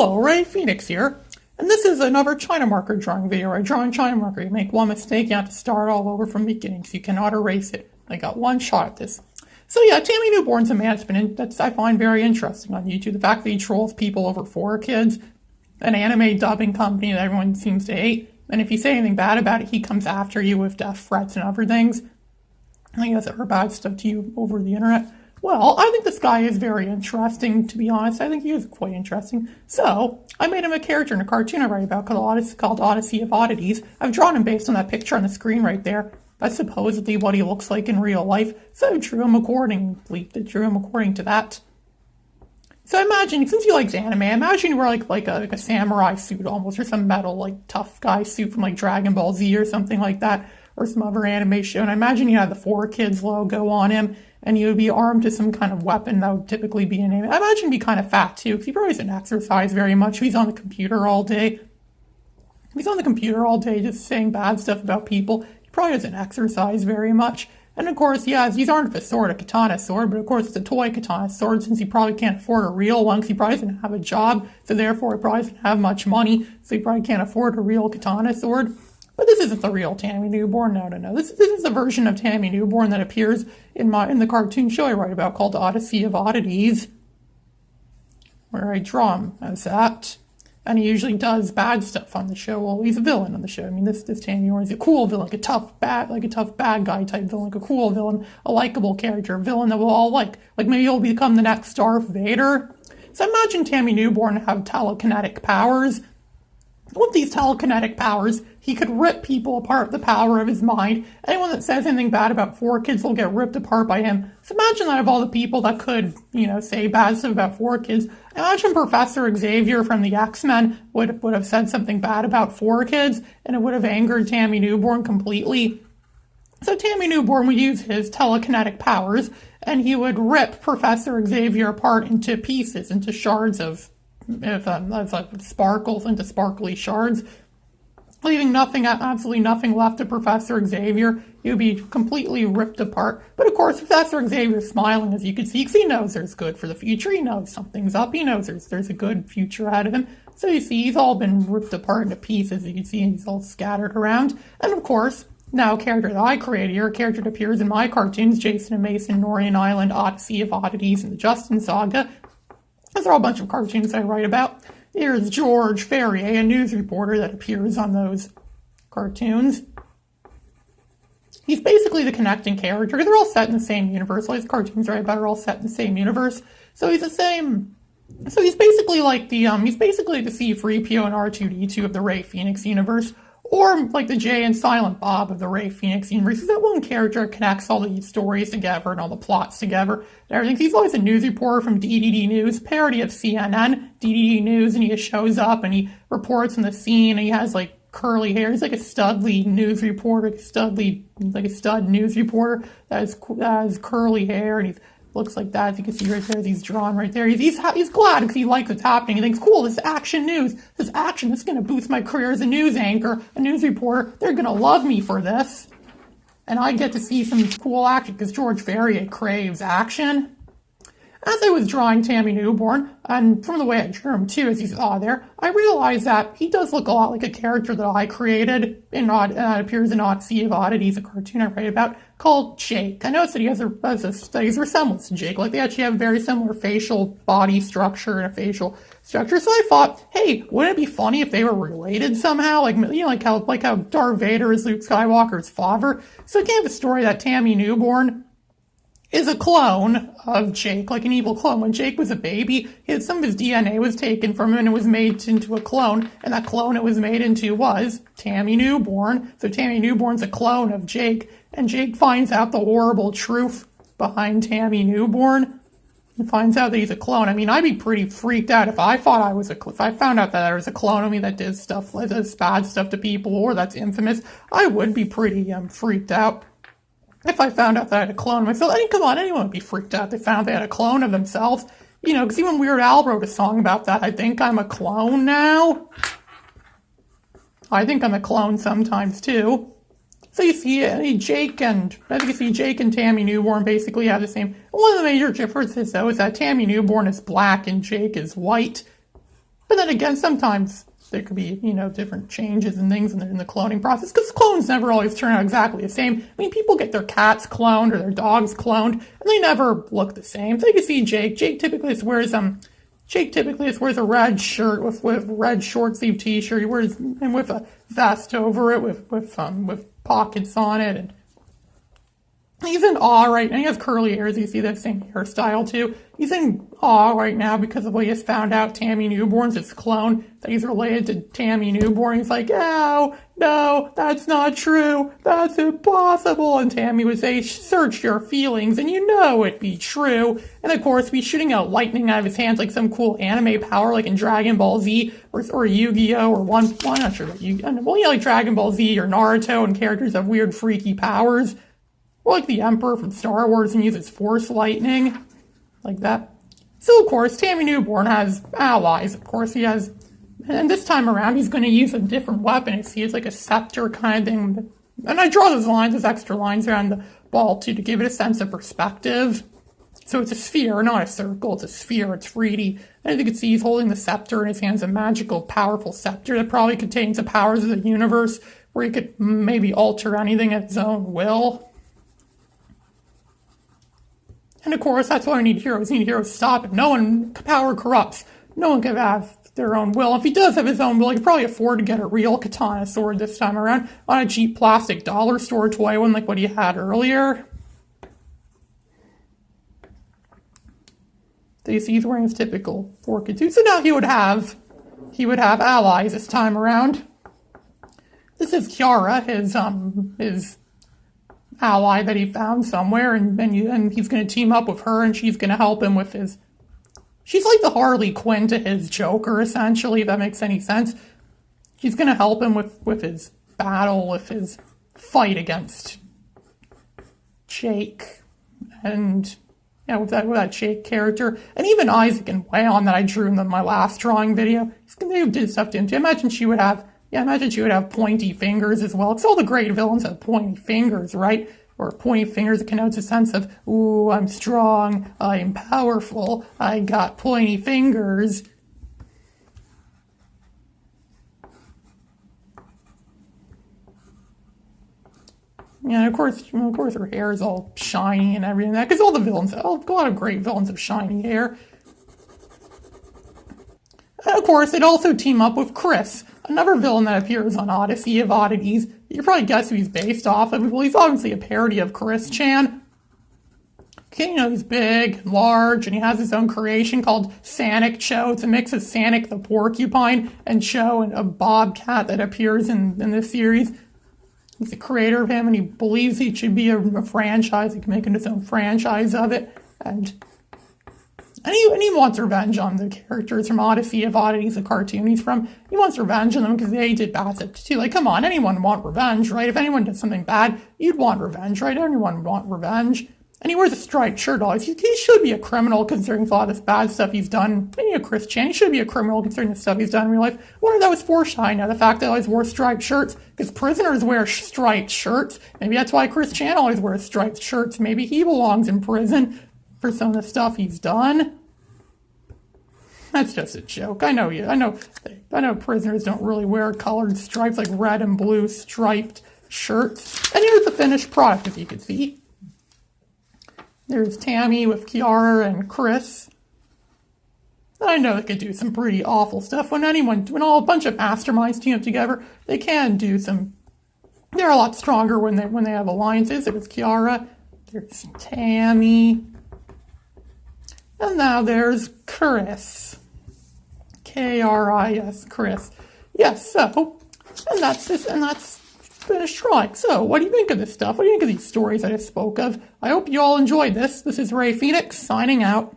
Hello, Ray Phoenix here, and this is another China marker drawing video. I draw in China marker. You make one mistake, you have to start all over from the beginning, so you cannot erase it. I got one shot at this. So yeah, Tammy Newborn's a man that's I find very interesting on YouTube. The fact that he trolls people over 4Kids, an anime dubbing company that everyone seems to hate, and if you say anything bad about it, he comes after you with death threats and other things. And he does other bad stuff to you over the internet. Well, I think this guy is very interesting, to be honest. I think he is quite interesting. So, I made him a character in a cartoon I write about called Odyssey of Oddities. I've drawn him based on that picture on the screen right there. That's supposedly what he looks like in real life. So I drew him according to that. So imagine, since he likes anime, imagine you wear like a samurai suit almost, or some metal, like, tough guy suit from like Dragon Ball Z or something like that, or some other anime show. And I imagine you had the 4Kids logo on him, and he would be armed to some kind of weapon that would typically be in anime. I imagine he'd be kind of fat too, because he probably doesn't exercise very much. He's on the computer all day. He's on the computer all day just saying bad stuff about people. He probably doesn't exercise very much. And of course, he has, he's armed with a sword, a katana sword, but of course it's a toy katana sword since he probably can't afford a real one because he probably doesn't have a job, so therefore he probably doesn't have much money, so he probably can't afford a real katana sword. But this isn't the real Tammy Newborn, no. This is a version of Tammy Newborn that appears in the cartoon show I write about called Odyssey of Oddities, where I draw him as that. And he usually does bad stuff on the show. Well, he's a villain on the show. I mean, this Tammy Newborn is a cool villain, like a tough bad guy type villain, like a cool villain, a likable character, a villain that we'll all like. Like maybe he'll become the next Darth Vader. So imagine Tammy Newborn have telekinetic powers. With these telekinetic powers, he could rip people apart with the power of his mind. Anyone that says anything bad about 4Kids will get ripped apart by him. So imagine that of all the people that could, say bad stuff about 4Kids, imagine Professor Xavier from the X-Men would have said something bad about 4Kids, and it would have angered Tammy Newborn completely. So Tammy Newborn would use his telekinetic powers, and he would rip Professor Xavier apart into pieces, into shards of sparkles, into sparkly shards, leaving absolutely nothing left to Professor Xavier. He would be completely ripped apart. But of course, Professor Xavier's smiling, as you can see, because he knows there's good for the future. He knows something's up. He knows there's a good future ahead of him. So you see, he's all been ripped apart into pieces. You can see he's all scattered around. And of course, now a character that I created here, a character that appears in my cartoons, Jason and Mason, Norian Island, Odyssey of Oddities, and the Justin Saga. Those are all a bunch of cartoons I write about. Here's George Ferrier, a news reporter that appears on those cartoons. He's basically the connecting character, because they're all set in the same universe. All these cartoons I write about are all set in the same universe. So he's basically like the C-3PO and R2-D2 of the Ray Phoenix universe, or like the Jay and Silent Bob of the Ray Phoenix universe. He's that one character that connects all these stories together and all the plots together and everything. He's always a news reporter from DDD News, parody of CNN, DDD News, and he just shows up and he reports on the scene, and he has like curly hair. He's like a studly news reporter, like a stud news reporter that has curly hair, and he looks like that. As you can see right there, he's drawn right there. He's glad because he likes what's happening. He thinks, cool, this action news, this is going to boost my career as a news anchor, a news reporter. They're going to love me for this. And I get to see some cool action because George Ferrier craves action. As I was drawing Tammy Newborn, and from the way I drew him too, as you saw there, I realized that he does look a lot like a character that I created appears in Odyssey of Oddities, a cartoon I write about, called Jake. I noticed that he has a resemblance to Jake, like they actually have very similar facial body structure and a facial structure. So I thought, hey, wouldn't it be funny if they were related somehow? Like how Darth Vader is Luke Skywalker's father. So I came up with a story that Tammy Newborn is a clone of Jake, like an evil clone. When Jake was a baby, some of his DNA was taken from him and it was made into a clone, and that clone it was made into was Tammy Newborn. So Tammy Newborn's a clone of Jake, and Jake finds out the horrible truth behind Tammy Newborn and finds out that he's a clone. I mean, I'd be pretty freaked out if I found out that I was a clone of me that does bad stuff to people, or that's infamous. I would be pretty freaked out if I found out that I had a clone of myself. I mean, come on, anyone would be freaked out if they found out they had a clone of themselves. Because even Weird Al wrote a song about that. I think I'm a clone now. I think I'm a clone sometimes, too. So you see Jake and Tammy Newborn basically have the same. One of the major differences, though, is that Tammy Newborn is black and Jake is white. But then again, sometimes there could be, different changes and things in the cloning process, because clones never always turn out exactly the same. I mean, people get their cats cloned or their dogs cloned, and they never look the same. So you can see Jake. Jake typically just wears a red shirt with red short sleeve t-shirt. He wears, and with a vest over it with pockets on it, and he's in awe right now. He has curly hairs. You see that same hairstyle too. He's in awe right now because of what he has found out. Tammy Newborn's his clone, that he's related to Tammy Newborn. He's like, oh, no, that's not true. That's impossible. And Tammy would say, search your feelings, and you know it be true. And of course, he's shooting out lightning out of his hands like some cool anime power, like in Dragon Ball Z or Yu-Gi-Oh! Or I'm not sure about Yu-Gi-Oh! Well, like Dragon Ball Z or Naruto, and characters have weird, freaky powers. Or like the Emperor from Star Wars and uses Force lightning, like that. So, of course, Tammy Newborn has allies. Of course, he has, and this time around, he's going to use a different weapon. It's like a scepter kind of thing. And I draw those lines, those extra lines around the ball, too, to give it a sense of perspective. So it's a sphere, not a circle. It's a sphere. It's 3D. And you can see he's holding the scepter in his hands, a magical, powerful scepter that probably contains the powers of the universe, where he could maybe alter anything at his own will. And of course, that's why we need heroes. We need heroes to stop it. Power corrupts. No one can have their own will. If he does have his own will, he could probably afford to get a real katana sword this time around on a cheap plastic dollar store toy one like what he had earlier. So you see he's wearing his typical forked suit. So now he would have allies this time around. This is Kiara, his ally that he found somewhere, and he's going to team up with her, and she's going to help him with his... She's like the Harley Quinn to his Joker, essentially, if that makes any sense. She's going to help him with his battle, with his fight against Jake, and with that Jake character, and even Isaac and Waylon that I drew in my last drawing video. They did stuff to him too. Imagine she would have pointy fingers as well. Because all the great villains have pointy fingers, right? Or pointy fingers that connotes a sense of, ooh, I'm strong, I'm powerful, I got pointy fingers. Yeah, of course, her hair is all shiny and everything. Because all the villains, a lot of great villains have shiny hair. And of course, they'd also team up with Chris, another villain that appears on Odyssey of Oddities. You can probably guess who he's based off of. Well, he's obviously a parody of Chris Chan. Okay, he's big and large, and he has his own creation called Sanic Cho. It's a mix of Sanic the porcupine and Cho, and a bobcat that appears in this series. He's the creator of him, and he believes he should be a franchise. He can make his own franchise of it, and he wants revenge on the characters from Odyssey of Oddities, the cartoon he's from. He wants revenge on them because they did bad stuff too. Like, come on, anyone would want revenge, right? If anyone did something bad, you'd want revenge, right? Everyone would want revenge. And he wears a striped shirt always. He should be a criminal considering a lot of this bad stuff he's done. Maybe a Chris Chan. He should be a criminal considering the stuff he's done in real life. I wonder if that was foreshadowing now, the fact that he always wore striped shirts. Because prisoners wear striped shirts. Maybe that's why Chris Chan always wears striped shirts. Maybe he belongs in prison for some of the stuff he's done. That's just a joke. I know prisoners don't really wear colored stripes like red and blue striped shirts. And here's the finished product, as you can see. There's Tammy with Kiara and Chris. I know they could do some pretty awful stuff. When a bunch of masterminds team up together, they can do some... They're a lot stronger when they have alliances. There's Kiara, there's Tammy, and now there's Chris. K-R-I-S, Chris. Yes, so, and that's finished drawing. So, what do you think of this stuff? What do you think of these stories I just spoke of? I hope you all enjoyed this. This is Ray Phoenix, signing out.